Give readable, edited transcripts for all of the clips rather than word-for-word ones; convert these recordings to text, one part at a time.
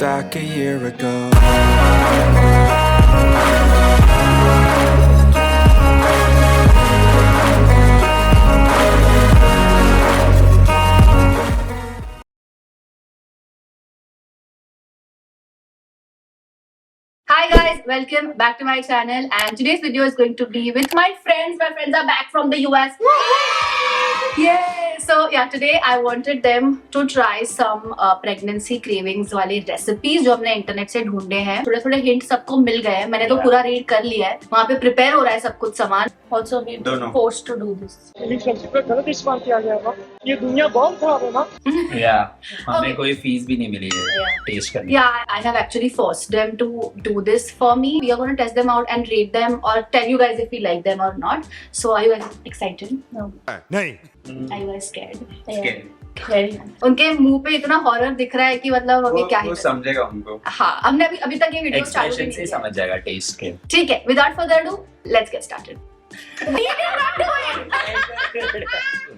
back a year ago. Hi guys, welcome back to my channel, and today's video is going to be with my friends. My friends are back from the US. Yay! So yeah, today I wanted them to try some pregnancy cravings वाली recipes जो हमने internet से ढूंढे हैं. थोड़े थोड़े hint सबको मिल गए हैं. मैंने तो पूरा रीड कर लिया है. वहाँ पे प्रिपेयर हो रहा है सब कुछ सामान. Also we forced to do this. सब्जी पे गलत इस्तेमाल किया जाएगा. ये दुनिया बहुत खराब है ना. हमें कोई फीस भी नहीं मिली है टेस्ट करने. Yeah, I have actually forced them to do this for me. We are going to test them out and rate them or tell you guys if we like them or not. So are you guys excited? No. नहीं. Are you guys scared? Scared. Very nice. उनके मुंह पे इतना horror दिख रहा है कि मतलब अभी क्या ही समझेगा उनको. हाँ, हमने अभी तक ये वीडियो चालू एक्सप्रेशन से समझ जाएगा टेस्ट के. ठीक है, without further ado, let's get started.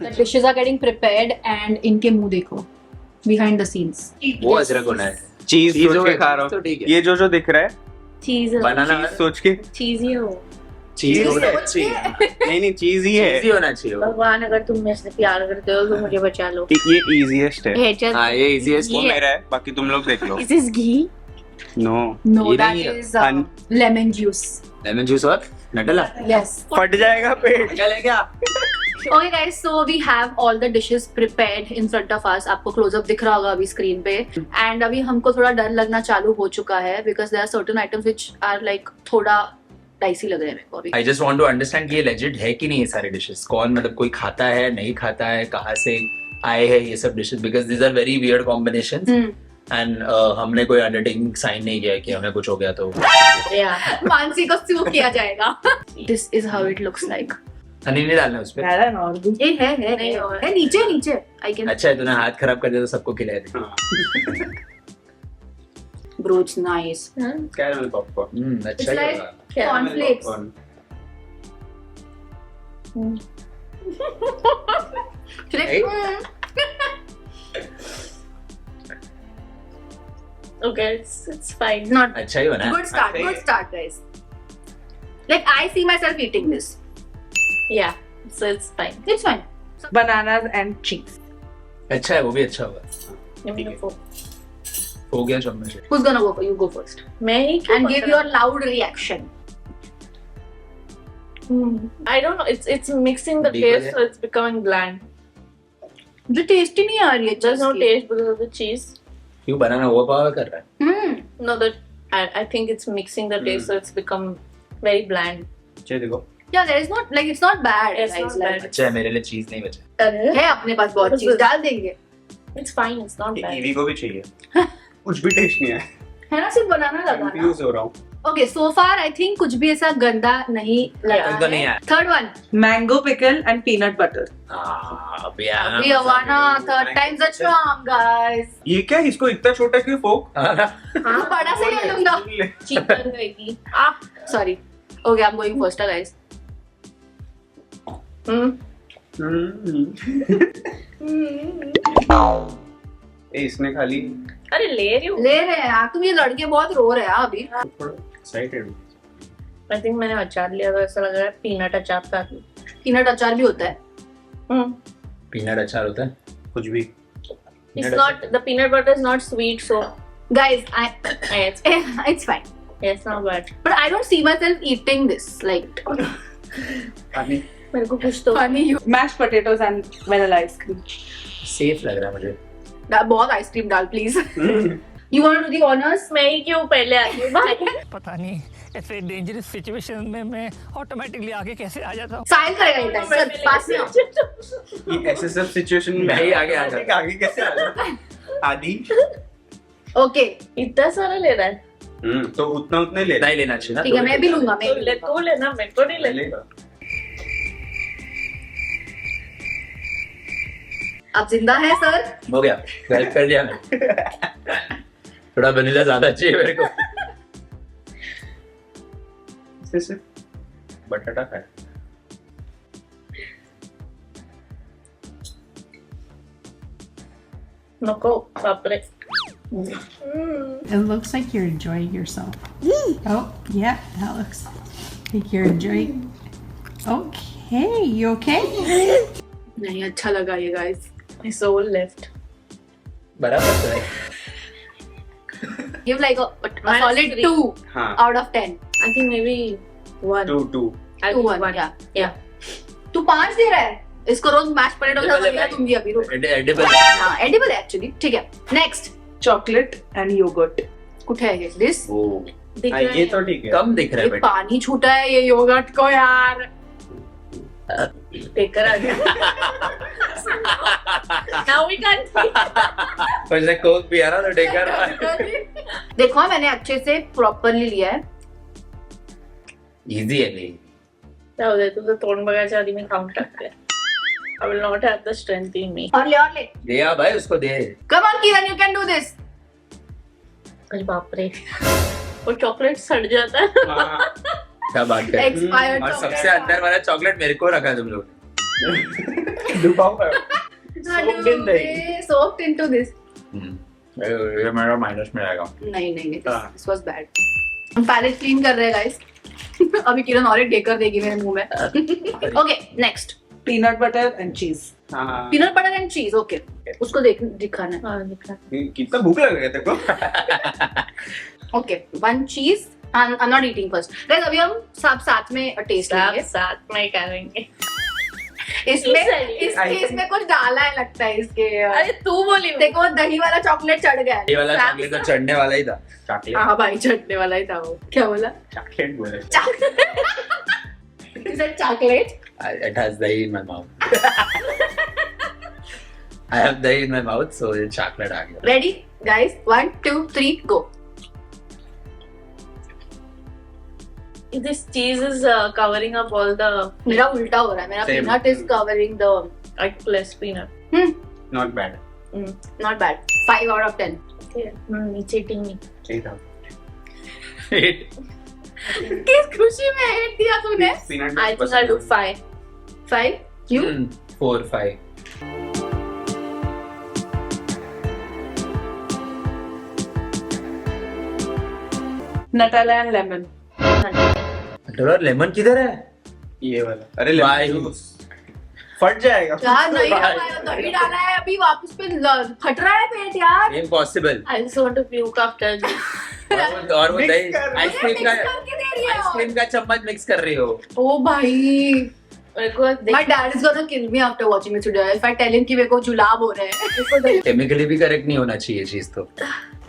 The dishes are getting prepared and इनके मुंह देखो. Behind the scenes. वो अजरक होना है. चीज सोच के खा रहा हूँ. ये जो दिख रहा है चीज बनाना सोच के चीज ही हो. चीज होना चाहिए. नहीं चीज ही है. चीज ही होना चाहिए. भगवान अगर तुम मेरे से प्यार करते हो तो मुझे बचा लो. ये इजीएस्ट है. हाँ ये इजीएस्ट. वो मेरा है, बाकी तुम लोग देख लो. Is this ghee? No No, that is lemon juice. Lemon juice और नटला. Yes. फट जाएगा पेट. क्या ले क्या? Okay guys, so we have all the dishes prepared in front of us. आपको close-up दिख रहा होगा अभी screen पे. And अभी हमको थोड़ा डर लगना चालू हो चुका है because there are certain items which are like थोड़ा dicey लग रहे हैं मेरे को अभी. I just want to understand कि ये legit है कि नहीं ये सारे dishes. कौन मतलब कोई खाता है नहीं खाता है, कहाँ से आए हैं ये सब dishes, because these are very weird combinations. And हमने कोई अंडरटेकिंग साइन नहीं किया कि हमें कुछ हो गया तो मानसी को sue किया जाएगा. This is how it looks like. Honey नहीं डालना उसपे. ये है नीचे I can. अच्छा है तूने हाथ खराब कर दिया तो सबको खिलाए थे. Bro, it's nice. Caramel popcorn. It's अच्छा like he cornflakes. Okay, it's fine. Not अच्छा ही बना. good start guys. Like I see myself eating this. Yeah, so it's fine. It's fine. Bananas and cheese. अच्छा है वो भी अच्छा होगा. Give me the fork. हो गया चम्मच. Who's gonna go? You go first. मैं ही क्यों And give पकड़ा? your loud reaction. I don't know. It's mixing the Because taste, so it's becoming bland. जो tasty नहीं आ रही है. There's no taste because of the cheese. क्यों बनाना over power कर रहा है. No, I think it's mixing the taste, so it's become very bland. चलिए देखो. Yeah, there is not like it's not bad. It's not bad. अच्छा है मेरे लिए चीज नहीं बचा. है अपने पास बहुत चीज डाल देंगे. It's fine. It's not bad. EV को भी चाहिए. कुछ भी टेस्ट नहीं है. है ना, सिर्फ बनाना लगा ना. कंफ्यूज हो रहा हूँ. Okay, so far I think कुछ भी ऐसा गंदा नहीं लगा गंदा नहीं है. आया. Third one. Mango pickle and peanut butter. अभी We Avana, third time's a charm, guys. ये क्या इसको इतना छोटा क्यों फोक? हाँ, बड़ा से ले लूँगा. Chicken रहेगी. Sorry. Okay, I'm going first, guys. इसने खाली अरे ले रही हूँ. ले रहे हैं यार. तुम ये लड़के बहुत रो रहे हैं अभी. एक्साइटेड. I think मैंने अचार लिया तो ऐसा लग रहा है पीनट अचार का. पीनट अचार भी होता है. पीनट अचार होता है कुछ भी. It's not, the peanut butter is not sweet, so Guys, it's fine. it's not bad. But I don't see myself eating this. Like, मेरे को कुछ तो funny you. Mashed potatoes and vanilla ice cream. Safe लग रहा है मुझे. बहुत ice cream डाल please. You want to do the honors? मैं ही क्यों पहले आ गई भाई. पता नहीं ऐसे डेंजरस सिचुएशन में मैं ऑटोमेटिकली आगे कैसे आ जाता हूँ. साइन करेगा ये टाइम. सर पास में आओ. ये ऐसे सब सिचुएशन में नहीं आगे आ जाता. आगे कैसे आ जाता? आदि. Okay. इतना सारा ले रहा है. तो उतना ही ले. नहीं लेना चाहिए ना. ठीक है, मैं भी लूंगा. मैं भी तू लेना, मेरे को नहीं लेना. आप जिंदा हैं सर? हो गया. हेल्प कर दिया मैंने. थोड़ा वनीला ज्यादा चाहिए मेरे को. सिर्फ बटाटा खाए. नको बापरे. It looks like you're enjoying yourself. Oh, yeah, that looks like you're enjoying. Okay, you okay? नहीं अच्छा लगा ये guys. My soul left. बराबर तो है. Give like a Minus solid 3. 2 हाँ. out of 10. I think maybe 1. 2. I'll 2 give 1 1. yeah. Yeah. तू 5 दे रहा है. इसको रोज मैश पोटैटो के साथ Edible है लगेगा भाई. तुम भी अभी रुक. Edible. हाँ edible है actually. ठीक है. Next. Chocolate and yogurt. कुछ है ये this. वो दिख रहा ये है. तो ठीक है. कम दिख रहा ये है बेटा. पानी छूटा है ये योगर्ट को यार. Take आ गया. Now we can't see. कुछ ने कोक पिया ना तो टेकर. देखो मैंने अच्छे से प्रॉपरली लिया है. Easy है नहीं. जाऊ दे तुझं तोंड बघायच्या आधी मी खाऊन टाकते. I will not have the strength in me. और ले. दिया भाई उसको दे. Come on Kiran, you can do this. अरे बाप रे. वो चॉकलेट सड़ जाता है. हाँ. क्या बात कर. Expired और chocolate. सबसे अंदर वाला चॉकलेट मेरे को रखा तुम लोग. डुबाओ. Soaked in soaked into this. ये मेरा माइनस में आएगा. नहीं हाँ. this was bad. हम पैलेट क्लीन कर रहे हैं गाइस. अभी किरण और एक डेकर देगी मेरे मुंह में. Okay next. Peanut butter and cheese. हाँ. पीनट बटर एंड चीज. ओके उसको दिखाना है. हाँ दिख रहा है. कितना भूख लग रहा है तेरे को? ओके वन चीज. I am not eating first guys. अभी हम सब साथ में टेस्ट साथ लेंगे. साथ में करेंगे. इसमें कुछ डाला है लगता है इसके. अरे तू बोली. देखो दही वाला चॉकलेट चढ़ गया है. ये वाला चॉकलेट तो चढ़ने वाला ही था. चॉकलेट. हाँ भाई चढ़ने वाला ही था वो. क्या बोला? चॉकलेट बोले. Chocolate. It has dahi in my mouth. I have dahi in my mouth, so it's chocolate आ गया. Ready guys 1 2 3 go. This cheese is covering up all the मेरा उल्टा हो रहा है. मेरा Same. Peanut is covering the. plus peanut. Not bad. Not bad. 5 out of 10. Okay. It's eating me. सही था. किस खुशी में 8 दिया तूने? Peanut I think I'll do 5. 5. You? 4 5. Nutella and lemon. थोड़ा लेमन किधर है? ये वाला. अरे भाई. लेमन फट जाएगा. यार नहीं लगाया. दही डाला है अभी वापस पे फट रहा है पेट यार. Impossible. I just want to puke after this. और वो Mix दही कर. आइसक्रीम का करके दे रही है. आइसक्रीम का चम्मच मिक्स कर रही हो. ओ भाई. मेरे को My dad is gonna kill me after watching this video. If I tell him कि मेरे को जुलाब हो रहे हैं. केमिकली भी करेक्ट नहीं होना चाहिए चीज तो.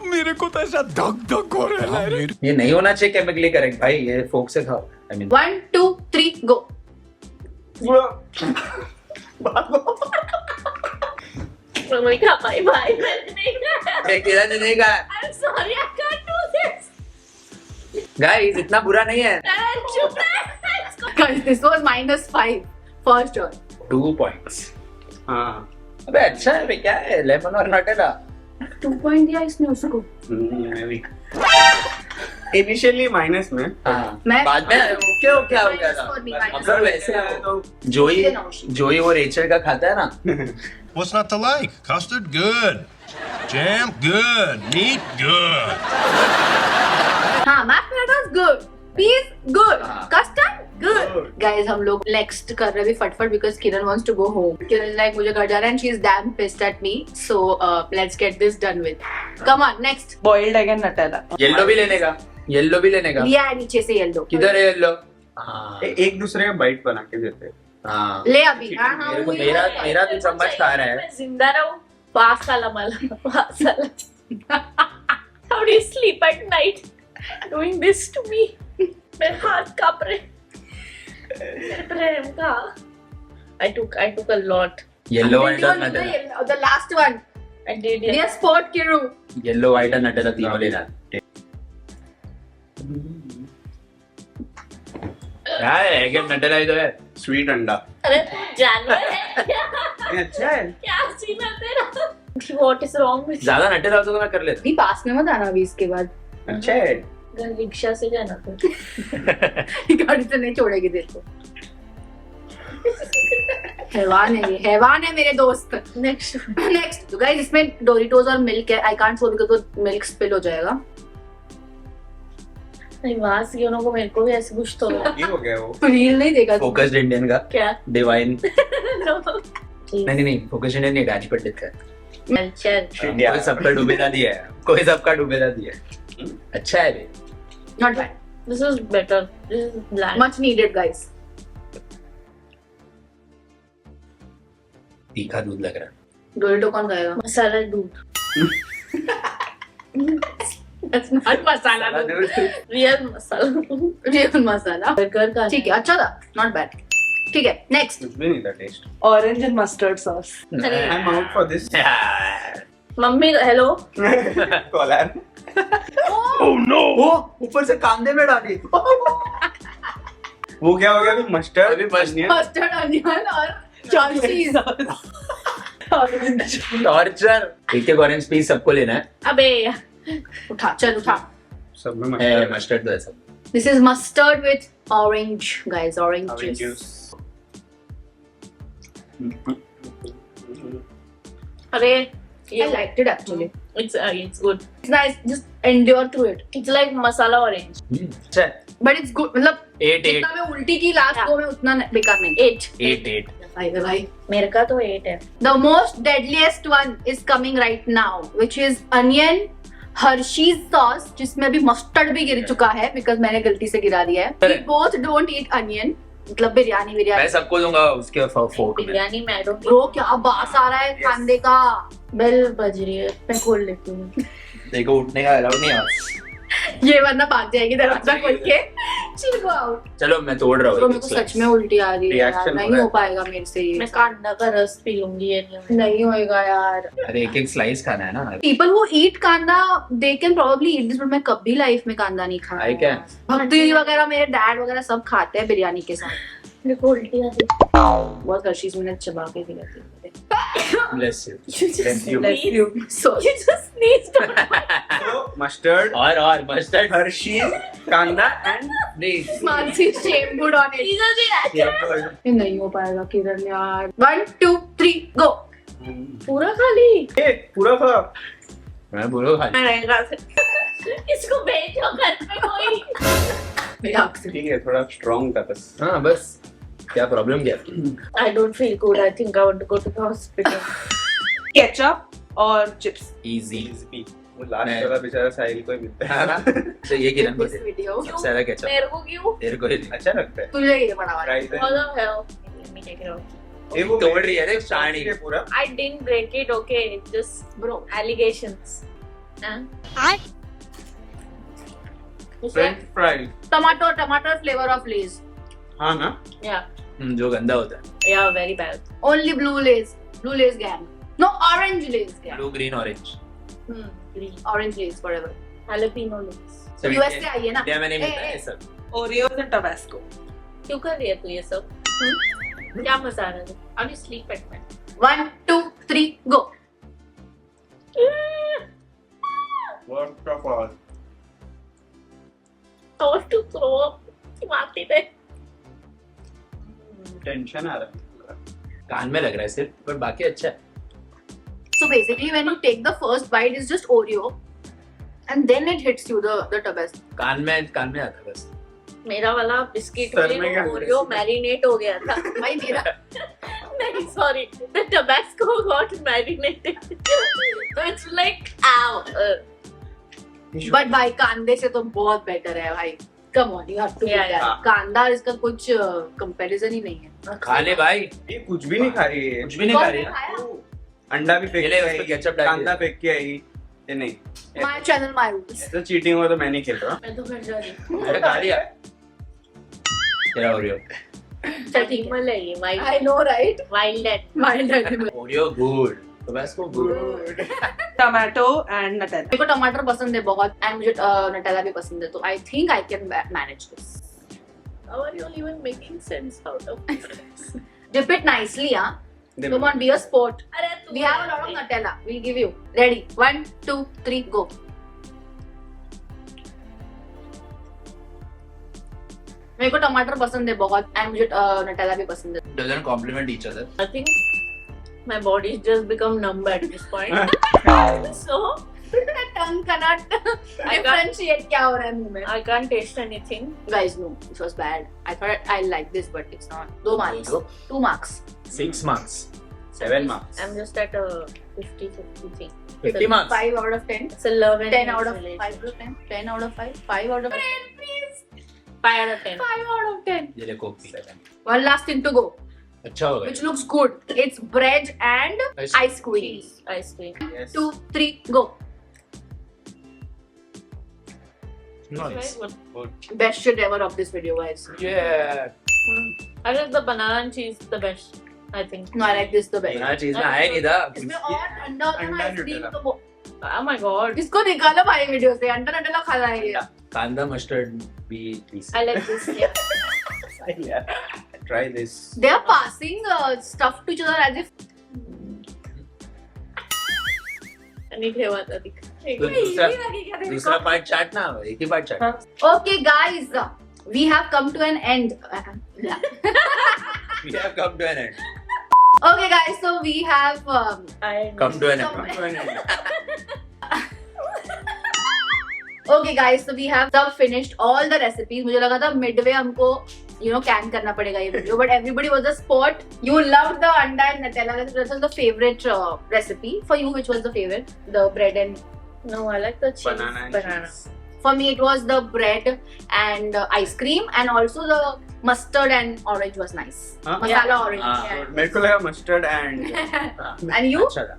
मेरे को तो ऐसा धक धक हो रहा है. ये नहीं होना चाहिए केमिकली करेक्ट भाई. ये फोक से खाओ. I mean 1 2 3 गो. मैं खा पाई भाई. मैंने नहीं खाया. एक किरण ने नहीं कहा. I'm sorry, I can't do this. Guys इतना बुरा नहीं है. चुप रह. Guys, this was -5 first one. 2 points. हाँ. अबे अच्छा है बे. क्या है लेमन और नटेला. 2 पॉइंट दिया इसने उसको. इनिशियली माइनस में. हाँ. मैं बाद में क्यों क्या हो गया था. Minus for me, minus अगर for me. वैसे तो जोई वो रेचल का खाता है ना. What's not to like? Custard, good. Jam, good. Meat, good. हाँ, mashed potatoes good. Peas good. हाँ. Custard good. Good. Guys, हम लोग next कर रहे हैं फटफट because Kiran wants to go home. Kiran is like मुझे घर जाना है and she is damn pissed at me. So let's get this done with. Come on, next. Boiled egg and Nutella. Yellow भी लेने का. येलो भी लेने का. लिया है नीचे से येलो. किधर है येलो. हाँ. एक दूसरे का बाइट बना के देते हैं. हाँ. ले अभी. हाँ हाँ. मेरे को वही मेरा है. मेरा तो चम्मच खा रहा है. मैं जिंदा रहूं. पास आला मला. पास आला. How do you sleep at night? Doing this to me. मेरे हाथ कांप रहे. मेरे प्रेम का. I took a lot. Yellow I'm white going और to do Nutella. the last one. I did Dear it. sport Kiru. Yellow white और Nutella तीनों लेना. क्या है क्या नटेला ही तो है. स्वीट अंडा. अरे जानवर है क्या? ये अच्छा है. क्या सीन है तेरा? What is wrong with you? ज्यादा नटेला होता तो मैं कर लेता. अभी पास में मत आना अभी इसके बाद. अच्छा है. घर रिक्शा से जाना तो. गाड़ी से नहीं छोड़ेगी तेरे को. हैवान है मेरे दोस्त। नेक्स्ट नेक्स्ट तो गाइस इसमें डोरिटोज और मिल्क है। आई कांट शो बिकॉज़ वो मिल्क स्पिल हो जाएगा। नहीं वहां से को मेरे को भी ऐसे कुछ तो ये हो गया वो। रील नहीं देखा फोकस्ड इंडियन का क्या डिवाइन। नो नहीं फोकस्ड इंडियन नहीं, गाजी पंडित का। चल कोई सबका डूबेदा दिया है, कोई सबका डूबेदा दिया है। अच्छा है ये। Not bad, this is better, this is bland, much needed guys. तीखा दूध लग रहा है। डोरिटो कौन खाएगा? मसाला दूध। That's not मसाला दूध, रियल मसाला दूध, रियल मसाला। बर्गर का ठीक है, अच्छा था, नॉट बैड। ठीक है, नेक्स्ट। कुछ भी नहीं था taste. Orange and mustard sauce. I am out for this. Mummy hello caller. वो ऊपर से कांदे में डाली। वो क्या हो गया अभी? मस्टर्ड, अभी mustard- मस्टर्ड अनियन और चीज। टॉर्चर। एक एक ऑरेंज पीस सबको लेना है। अबे उठा, चल उठा। सब में मस्टर्ड। मस्टर्ड तो है सब। This is mustard with orange, guys. Orange juice. अरे I liked it actually. it's good. It's nice. Just endure through it. It's like masala orange. अच्छा है। But it's good. मतलब 8 जितना मैं उल्टी की लास्ट Yeah. दो में उतना बेकार नहीं। 8 8 भाई मेरे का तो 8 है। The most deadliest one is coming right now, which is onion Hershey's sauce, जिसमें अभी मस्टर्ड भी गिर चुका है because मैंने गलती से गिरा दिया है। We both don't eat onion. मतलब बिरयानी मैं सबको दूंगा उसके फोक में। बिरयानी में I don't ब्रो क्या बास आ रहा है कांदे का। बेल बज रही है, मैं खोल लेती हूँ। देखो उठने का अलाउड नहीं है। ये वरना भाग जाएगी दरवाजा खोल के। She'll go out. चलो मैं तोड़ रहा तो हूँ। मेरे को सच में उल्टी आ रही है यार, Reaction नहीं हो रहा हो है। पाएगा मेरे से ये। मैं कांदा का रस पी लूंगी ये नहीं होएगा यार। अरे एक स्लाइस खाना है ना। People who eat कांदा they can probably eat this, but मैं कभी लाइफ में कांदा नहीं खाया। I can. भक्ति वगैरह मेरे डैड वगैरह सब खाते हैं बिरयानी के साथ। मेरे को उल्टी आ रही बहुत हर्शीज मैंने चबा के खिलाती है। Bless you. Bless you. Bless you. So You just sneezed. तो मस्टर्ड, और मस्टर्ड हर्शी, कांदा एंड नहीं। Mansi shame good on it. ये नहीं हो पाएगा किरण यार। 1 2 3 go. पूरा खा ली। पूरा था। मैं बोलो खाली। मैं नहीं खा सकती। इसको भेजो घर पे कोई। ठीक है, थोड़ा स्ट्रॉन्ग था बस। हाँ बस। क्या प्रॉब्लम क्या? I don't feel good. I think I want to go to the hospital. Ketchup और chips. Easy. वो लास्ट वाला बेचारा साहिल को ही मिलता है ना। तो ये किरण को This दे। video. सबसे ज्यादा केचप मेरे को क्यों? तेरे को ही दे। अच्छा लगता है। तुझे ये बड़ा वाला। Right What the hell? Let me take it out. ये वो तोड़ रही है ना शानी। ये पूरा। I didn't break it. Okay, it's just Bro. allegations. French fries. टमाटर flavor of Lay's. हाँ ना? Yeah, जो गंदा होता है। yeah, very bad. Only blue Lay's gang. No, orange Lay's gang. Blue green orange. Green. Orange Lay's whatever. Jalapeno Lay's. US से आई है ना? इंडिया में नहीं मिलता ए, है ए, ये सब। Oreos and Tabasco. क्यों कर रही है तू ये सब? क्या मजा आ रहा है? Are you sleep at night? 1 2 3 go. What the fuck? I want to throw up. मारती है। टेंशन आ रहा है। कान में लग रहा है सिर्फ, पर बाकी अच्छा है। So basically when you take the first bite it's just Oreo and then it hits you the Tabasco. कान में आता है बस। मेरा वाला बिस्किट सर में में क्या ओरियो मैरिनेट हो गया था। भाई मेरा नहीं sorry, the Tabasco got marinated. So it's like ow. But भाई कांदे से तो बहुत बेटर है भाई। Come on you have to Yeah. कांदा इसका कुछ कंपैरिजन ही नहीं है। खा ले भाई। ये कुछ भी नहीं खा रही है। कुछ भी नहीं खा रही है। खाया? अंडा भी फेंक ये ले, के उस पे आई, ketchup डाल कांदा के। फेंक के आई। ये नहीं, My channel my rules. ऐसा चीटिंग हुआ तो मैं नहीं खेल रहा। मैं तो घर जा रही हूँ। मैंने खा लिया। तेरा ओरियो। चटिमल है ये, I know right? wild at Mild animal. Oreo good. Tabasco good. Tomato and Nutella. मेरे को टमाटर पसंद है बहुत एंड मुझे नटेला भी पसंद है तो I think I can manage this. How are you even making sense out of this? Dip it nicely, huh? Come on, be a sport. अरे तू We have a lot of Nutella. We'll give you. Ready? 1 2 3 go. मेरे को टमाटर पसंद है बहुत and मुझे Nutella भी पसंद है. Doesn't complement each other. I think my body's just become numb at this point. So tongue cannot differentiate क्या हो रहा है मुंह में. I can't taste anything. Guys, no, this was bad. I thought I like this, but it's not. 2 marks. 2 marks. 6 marks. 7 marks. I'm just at a 50-50 thing. 50 marks. 5 out of 10. It's a love and 10 out of hate 5 to 10. 10 out of 5. 5 out of 10. Please. 5 out of 10. 5 out of 10. ये ले Coke P. One last thing to go, अच्छा होगा. which looks good. It's bread and ice cream. Cheese, ice cream. Yes. 2, 3, go. Nice. Very good. Best shit ever of this video, guys. Yeah. I like the banana and cheese the best. I think. No, I like this the best. बिना चीज में आया नहीं था. इसमें और अंडा होता है ना, अंडा आइसक्रीम Nutella. तो वो. Oh my god. इसको निकालो भाई वीडियो से. अंडा नटेला खा रहा है ये. कांदा मस्टर्ड भी I like this. Yeah. Yeah. Try this. They are passing stuff to each other as if. आणि ठेवायचा दिख. तो दूसरा पार्ट चाट ना, एक ही part chaat. Okay, guys, we have come to an end. We have come to an end. Okay, guys, so we have. Come to an end. Okay, guys, so we have सब finished all the recipes. मुझे लगा था midway हमको can करना पड़ेगा ये video, but everybody was a sport. You loved the anda and Nutella. That was the favorite recipe for you. Which was the favorite? The bread and. No, I like the cheese. Banana and cheese. For me, it was the bread and ice cream, and also the mustard and orange was nice. Huh? Masala orange. हाँ. Yeah. मेरे को लगा mustard and And you? अच्छा था.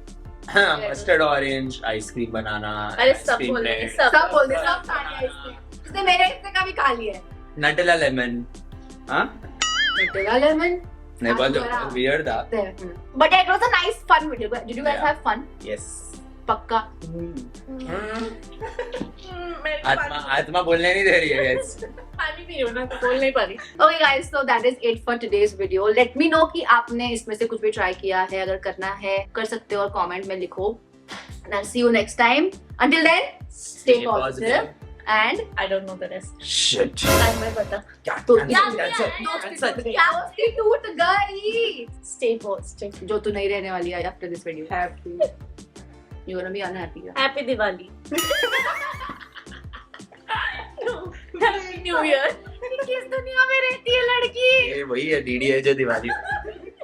Mustard orange ice cream बनाना. अरे सब ice cream बोल bread. सब बोल दे, सब खा लिया इसने. इसने मेरे हिस्से का भी खा लिया है. Nutella lemon. हाँ? Nutella lemon. नहीं बहुत Wow. weird था. But it was a nice fun video. Did you guys Yeah. have fun? Yes. Pakka. आत्मा बोलने नहीं दे रही है guys. पानी पी रही हूँ ना तो बोल नहीं पा रही. Okay guys, so that is it for today's video. Let me know कि आपने इसमें से कुछ भी try किया है. अगर करना है कर सकते हो और comment में लिखो. And I'll see you next time. Until then, stay positive and I don't know the rest. Shit. Time में बता. तो क्या दोस्ती टूट गई. Stay positive. जो तू नहीं रहने वाली है after this video. Happy. You're gonna be unhappy. Happy Diwali. Happy New Year. किस दुनिया में रहती है लड़की? ये वही है डीडी है जो Diwali.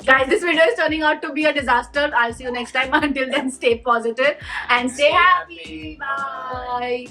Guys, this video is turning out to be a disaster. I'll see you next time. Until then, stay positive and stay happy. Bye.